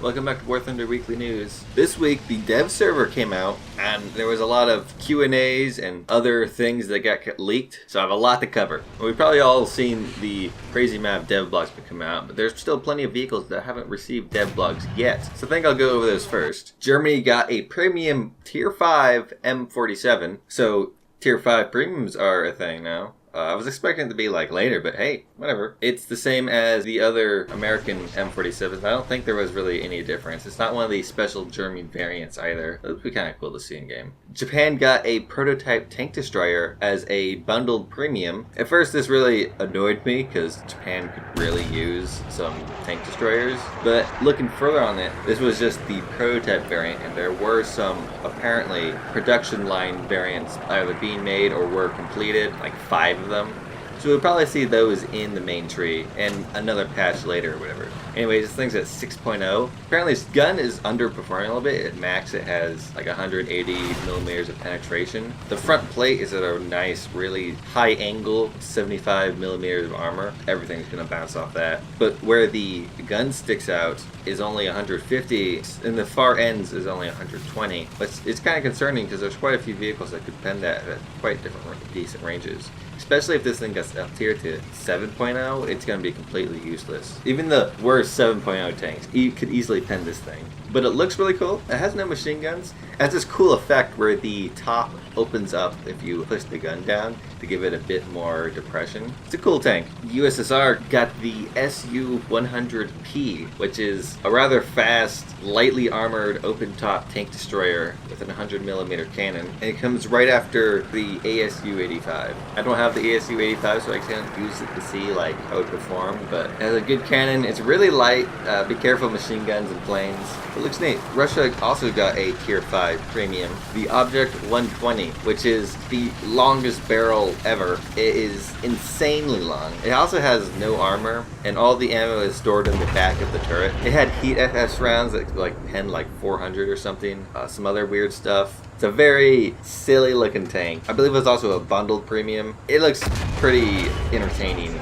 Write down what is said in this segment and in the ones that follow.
Welcome back to War Thunder Weekly News. This week, the dev server came out, and there was a lot of Q&As and other things that got leaked, so I have a lot to cover. We've probably all seen the crazy amount of Devblogs that come out, but there's still plenty of vehicles that haven't received Devblogs yet, so I think I'll go over those first. Germany got a premium Tier 5 M47, so Tier 5 premiums are a thing now. I was expecting it to be like later, but hey, whatever. It's the same as the other American M47s. I don't think there was really any difference. It's not one of the special German variants either. That would be kind of cool to see in game. Japan got a prototype tank destroyer as a bundled premium. At first, this really annoyed me because Japan could really use some tank destroyers. But looking further on it, this was just the prototype variant, and there were some apparently production line variants either being made or were completed, like 5 of them. So we'll probably see those in the main tree and another patch later or whatever. Anyways, this thing's at 6.0. Apparently this gun is underperforming a little bit. At max it has like 180 millimeters of penetration. The front plate is at a nice, really high angle, 75 millimeters of armor. Everything's gonna bounce off that. But where the gun sticks out is only 150, and the far ends is only 120. But it's kind of concerning because there's quite a few vehicles that could pen that at quite different, decent ranges. Especially if this thing gets up tier to 7.0, it's going to be completely useless. Even the worst 7.0 tanks could easily pen this thing. But it looks really cool. It has no machine guns. It has this cool effect where the top opens up if you push the gun down to give it a bit more depression. It's a cool tank. USSR got the Su-100P, which is a rather fast, lightly armored open-top tank destroyer with an 100mm cannon. And it comes right after the ASU-85. I don't have the ASU-85, so I can't use it to see like how it would perform, but it has a good cannon. It's really light. Be careful of machine guns and planes. It looks neat. Russia also got a Tier 5 premium, the Object 120, which is the longest barrel ever. It is insanely long. It also has no armor, and all the ammo is stored in the back of the turret. It had heat FS rounds that could like pen like 400 or something. Some other weird stuff. It's a very silly looking tank. I believe it was also a bundled premium. It looks pretty entertaining.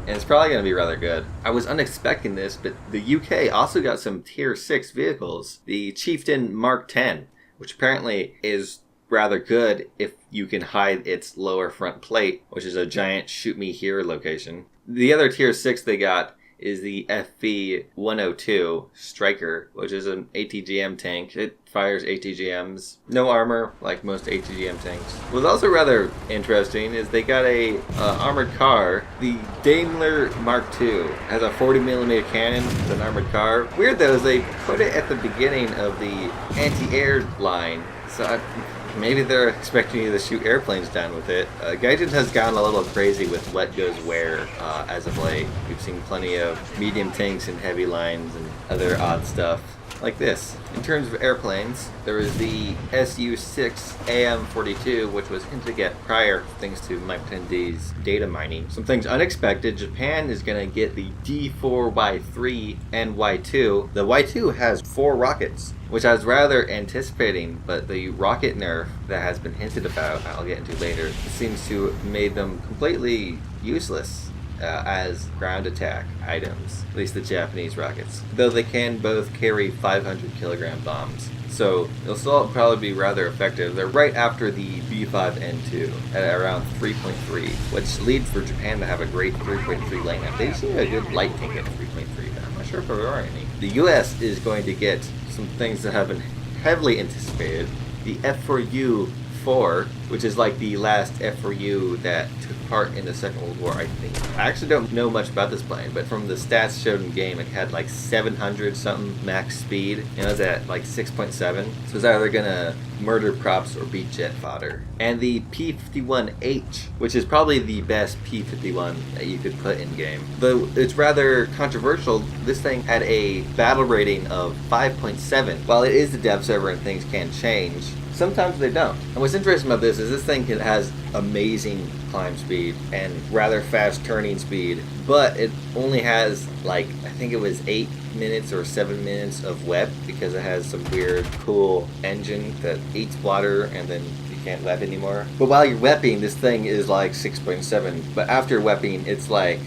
And it's probably going to be rather good. I was unexpecting this, but the UK also got some Tier 6 vehicles. The Chieftain Mark 10, which apparently is rather good if you can hide its lower front plate, which is a giant shoot me here location. The other Tier 6 they got is the FV-102 Striker, which is an ATGM tank. It fires ATGMs. No armor, like most ATGM tanks. What's also rather interesting is they got a armored car. The Daimler Mark II has a 40mm cannon with an armored car. Weird though is they put it at the beginning of the anti-air line. So maybe they're expecting you to shoot airplanes down with it. Gaijin has gone a little crazy with what goes where as of late. We've seen plenty of medium tanks and heavy lines and other odd stuff like this. In terms of airplanes, there is the Su-6 AM-42, which was hinted at prior thanks to Mike 10D's data mining. Some things unexpected. Japan is going to get the D4Y3 and Y2. The Y2 has 4 rockets, which I was rather anticipating, but the rocket nerf that has been hinted about, I'll get into later, seems to have made them completely useless as ground attack items, at least the Japanese rockets, though they can both carry 500 kilogram bombs. So they'll still probably be rather effective. They're right after the B5N2 at around 3.3, which leads for Japan to have a great 3.3 lane. They've seen a good light tank at 3.3, but I'm not sure if there are any. The US is going to get some things that have been heavily anticipated. The F4U-4, which is like the last F4U that took part in the Second World War, I think. I actually don't know much about this plane, but from the stats showed in game, it had like 700 something max speed, and it was at like 6.7. So it's either gonna murder props or be jet fodder. And the P-51H, which is probably the best P-51 that you could put in game. Though it's rather controversial, this thing had a battle rating of 5.7. While it is the dev server and things can change, sometimes they don't. And what's interesting about this is this thing has amazing climb speed and rather fast turning speed, but it only has like, I think it was 8 minutes or 7 minutes of web because it has some weird cool engine that eats water and then can't web anymore. But while you're webbing, this thing is like 6.7. But after webbing, it's like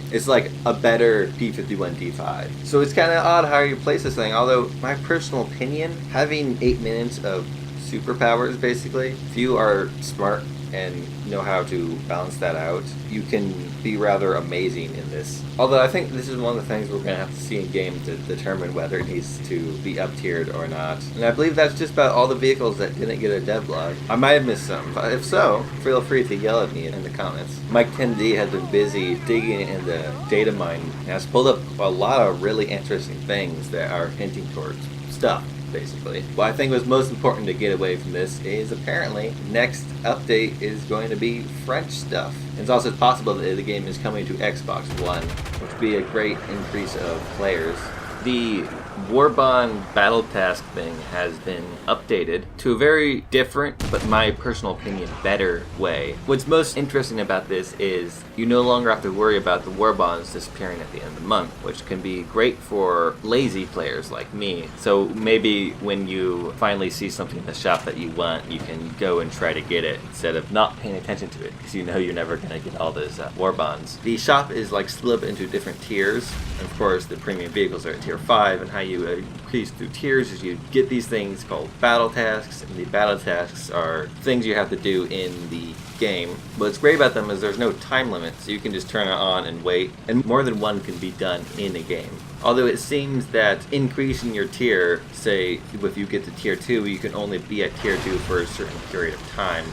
a better P51D5. So it's kind of odd how you place this thing. Although my personal opinion, having 8 minutes of superpowers, basically, if you are smart and know how to balance that out, you can be rather amazing in this. Although I think this is one of the things we're going to have to see in game to determine whether it needs to be up-tiered or not. And I believe that's just about all the vehicles that didn't get a devlog. I might have missed some. If so, feel free to yell at me in the comments. Mike 10D has been busy digging in the Datamine and has pulled up a lot of really interesting things that are hinting towards stuff. Basically, what I think was most important to get away from this is apparently next update is going to be French stuff. It's also possible that the game is coming to Xbox One, which would be a great increase of players. The Warbond battle task thing has been updated to a very different, but my personal opinion, better way. What's most interesting about this is you no longer have to worry about the Warbonds disappearing at the end of the month, which can be great for lazy players like me. So maybe when you finally see something in the shop that you want, you can go and try to get it instead of not paying attention to it, because you know you're never going to get all those Warbonds. The shop is like split up into different tiers. And of course, the premium vehicles are at tier 5, and how you increase through tiers is you get these things called battle tasks, and the battle tasks are things you have to do in the game. What's great about them is there's no time limit, so you can just turn it on and wait, and more than one can be done in a game. Although it seems that increasing your tier, say if you get to tier 2, you can only be at tier 2 for a certain period of time,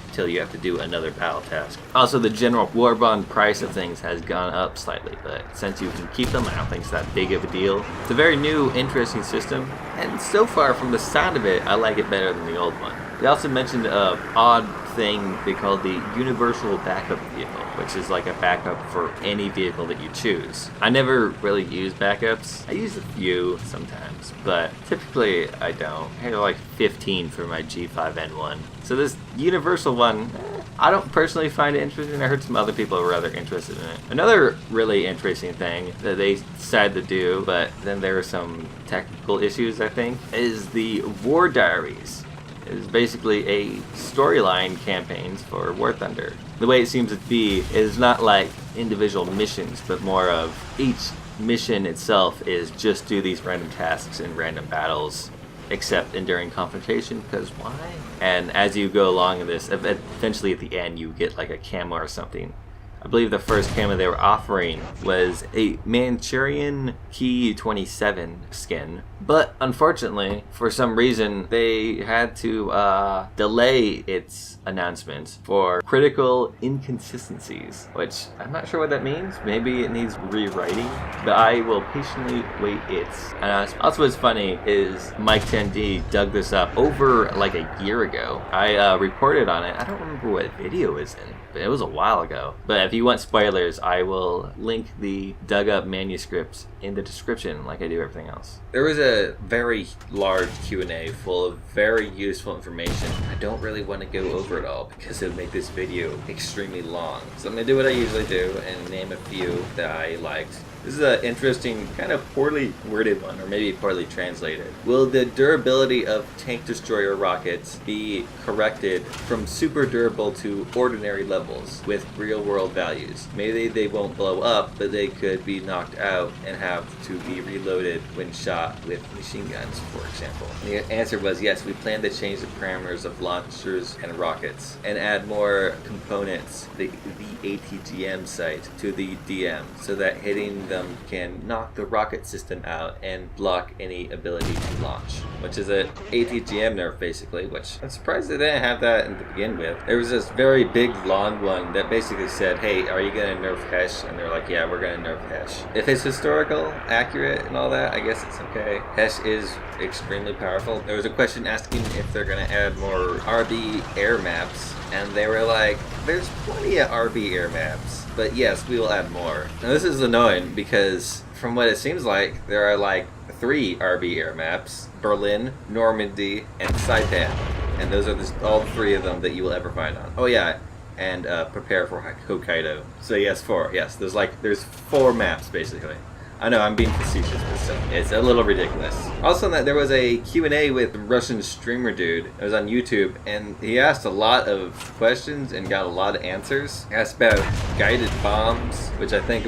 until you have to do another battle task. Also, the general Warbond price of things has gone up slightly, but since you can keep them, I don't think it's that big of a deal. It's a very new, interesting system, and so far from the sound of it, I like it better than the old one. They also mentioned an odd thing they call the Universal Backup Vehicle, which is like a backup for any vehicle that you choose. I never really use backups. I use a few sometimes, but typically I don't. I have like 15 for my G5N1. So this universal one, I don't personally find it interesting. I heard some other people are rather interested in it. Another really interesting thing that they decided to do, but then there were some technical issues, I think, is the War Diaries. Is basically a storyline campaigns for War Thunder. The way it seems to be is not like individual missions, but more of each mission itself is just do these random tasks in random battles, except in during confrontation, because why? And as you go along in this, eventually at the end you get like a camo or something. I believe the first camo they were offering was a Manchurian Key 27 skin, but unfortunately, for some reason, they had to delay its announcement for critical inconsistencies, which I'm not sure what that means. Maybe it needs rewriting, but I will patiently wait its announcement. Also, what's funny is Mike 10D dug this up over like a year ago. I reported on it. I don't remember what video it was in, but it was a while ago. But if you want spoilers, I will link the dug up manuscripts in the description like I do everything else. There was a very large Q&A full of very useful information. I don't really want to go over it all because it would make this video extremely long. So I'm going to do what I usually do and name a few that I liked. This is an interesting, kind of poorly worded one, or maybe poorly translated. Will the durability of tank destroyer rockets be corrected from super durable to ordinary levels with real world values? Maybe they won't blow up, but they could be knocked out and have to be reloaded when shot with machine guns, for example. And the answer was yes, we plan to change the parameters of launchers and rockets and add more components, the ATGM site, to the DM so that hitting them can knock the rocket system out and block any ability to launch, which is a ATGM nerf basically, which I'm surprised they didn't have that to begin with. There was this very big long one that basically said, hey, are you gonna nerf Hesh? And they're like, yeah, we're gonna nerf Hesh. If it's historical, accurate, and all that, I guess it's okay. Hesh is extremely powerful. There was a question asking if they're gonna add more RB air maps, and they were like, there's plenty of RB air maps, but yes, we will add more. Now this is annoying because from what it seems like, there are like 3 RB air maps: Berlin, Normandy, and Saipan. And those are all 3 of them that you will ever find on. Oh yeah, and prepare for Hokkaido. So yes, 4. Yes, there's 4 maps basically. I know I'm being facetious, but still, it's a little ridiculous. Also, there was a Q&A with a Russian streamer dude. It was on YouTube, and he asked a lot of questions and got a lot of answers. He asked about guided bombs, which I think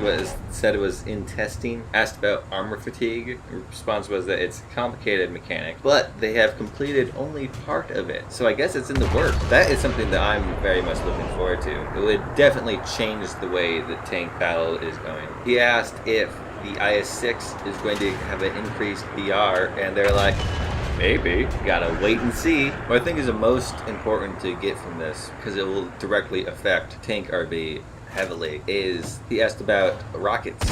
said it was in testing. Asked about armor fatigue. The response was that it's a complicated mechanic, but they have completed only part of it. So I guess it's in the works. That is something that I'm very much looking forward to. It would definitely change the way the tank battle is going. He asked if the IS-6 is going to have an increased BR, and they're like, maybe. Gotta wait and see. What I think is the most important to get from this, because it will directly affect tank RB heavily, is he asked about rockets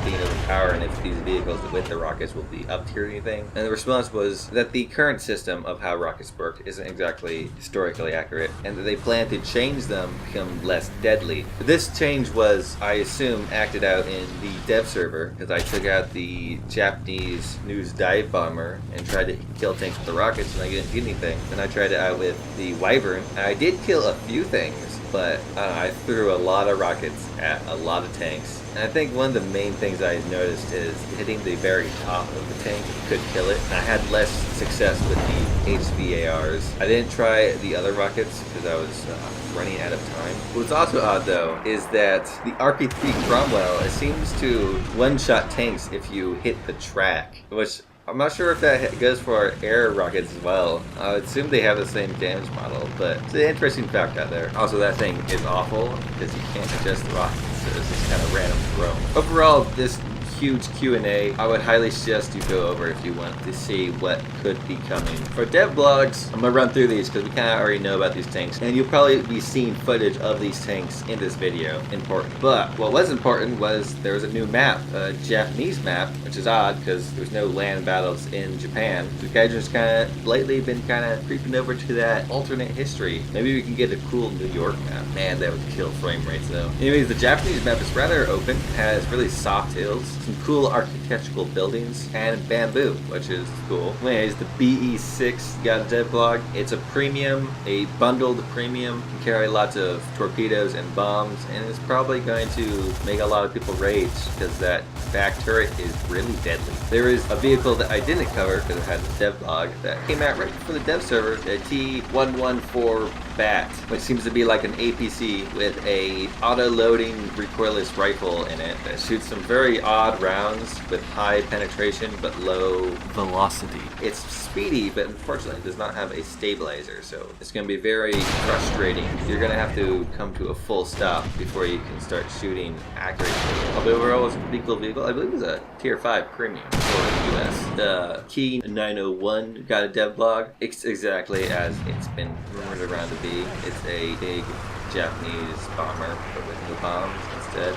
being overpowered and if these vehicles with the rockets will be up tier or anything. And the response was that the current system of how rockets work isn't exactly historically accurate, and that they plan to change them to become less deadly. But this change was, I assume, acted out in the dev server, because I took out the Japanese news dive bomber and tried to kill tanks with the rockets, and I didn't get anything. Then I tried it out with the Wyvern, and I did kill a few things, but I threw a lot of rockets at a lot of tanks. And I think one of the main things I noticed is hitting the very top of the tank could kill it. And I had less success with the HVARs. I didn't try the other rockets because I was running out of time. What's also odd though is that the RP3 Cromwell, it seems to one-shot tanks if you hit the track, which I'm not sure if that goes for our air rockets as well. I would assume they have the same damage model, but it's an interesting fact out there. Also, that thing is awful because you can't adjust the rockets, so it's just kind of random throw. Overall, this huge Q&A, I would highly suggest you go over if you want to see what could be coming. For Devblogs, I'm going to run through these because we kind of already know about these tanks, and you'll probably be seeing footage of these tanks in this video. Important. But what was important was there was a new map, a Japanese map, which is odd because there's no land battles in Japan. So Gaijin's kind of lately been kind of creeping over to that alternate history. Maybe we can get a cool New York map. Man, that would kill frame rates though. Anyways, the Japanese map is rather open, has really soft hills, some cool architectural buildings, and bamboo, which is cool. Anyways, the BE-6 got a Devblog. It's a premium, a bundled premium. Can carry lots of torpedoes and bombs, and it's probably going to make a lot of people rage because that back turret is really deadly. There is a vehicle that I didn't cover because it had the Devblog that came out right before the dev server, the T114 Bat, which seems to be like an APC with a auto-loading recoilless rifle in it that shoots some very odd rounds with high penetration but low velocity. It's speedy, but unfortunately does not have a stabilizer, so it's going to be very frustrating. You're going to have to come to a full stop before you can start shooting accurately. Although overall it's a pretty cool vehicle. I believe it's a tier 5 premium for the US. The Key 901 got a Devblog. It's exactly as it's been rumored around to be. It's a big Japanese bomber, but with no bombs. Instead, a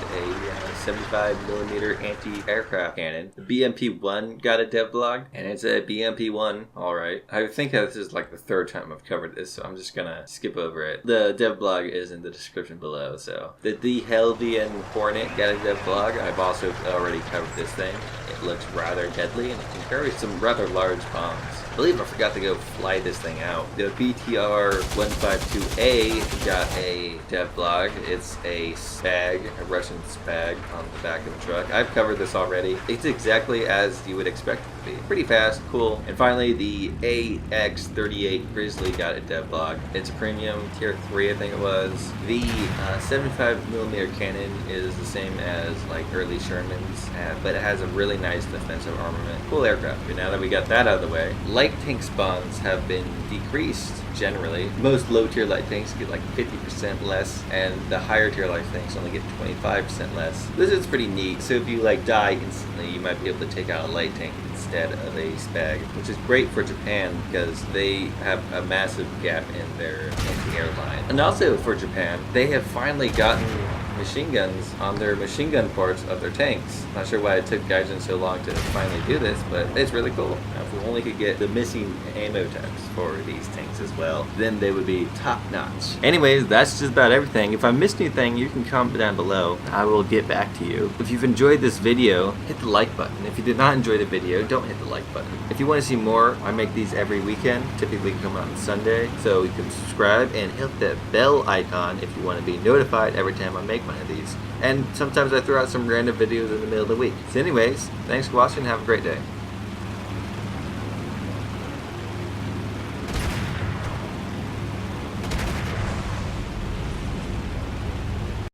75mm anti-aircraft cannon. The BMP-1 got a Devblog, and it's a BMP-1, alright. I think this is like the third time I've covered this, so I'm just gonna skip over it. The Devblog is in the description below, so. The Havilland Hornet got a Devblog. I've also already covered this thing. It looks rather deadly, and it can carry some rather large bombs. I believe I forgot to go fly this thing out. The BTR-152A got a Devblog. It's a Spag, a Russian Spag on the back of the truck. I've covered this already. It's exactly as you would expect it to be. Pretty fast, cool. And finally, the AX-38 Grizzly got a Devblog. It's a premium, tier 3 I think it was. The 75mm cannon is the same as like early Sherman's, but it has a really nice defensive armament. Cool aircraft. But now that we got that out of the way, light tank spawns have been decreased generally. Most low tier light tanks get like 50% less, and the higher tier light tanks only get 25% less. This is pretty neat. So if you like die instantly, you might be able to take out a light tank instead of a Spag, which is great for Japan because they have a massive gap in their anti-air line. And also for Japan, they have finally gotten machine guns on their machine gun parts of their tanks. Not sure why it took Gaijin so long to finally do this, but it's really cool. Now, if we only could get the missing ammo types for these tanks as well, then they would be top notch. Anyways, that's just about everything. If I missed anything, you can comment down below. I will get back to you. If you've enjoyed this video, hit the like button. If you did not enjoy the video, don't hit the like button. If you want to see more, I make these every weekend, typically come out on Sunday, so you can subscribe and hit that bell icon if you want to be notified every time I make one of these. And sometimes I throw out some random videos in the middle of the week. So anyways, thanks for watching. Have a great day.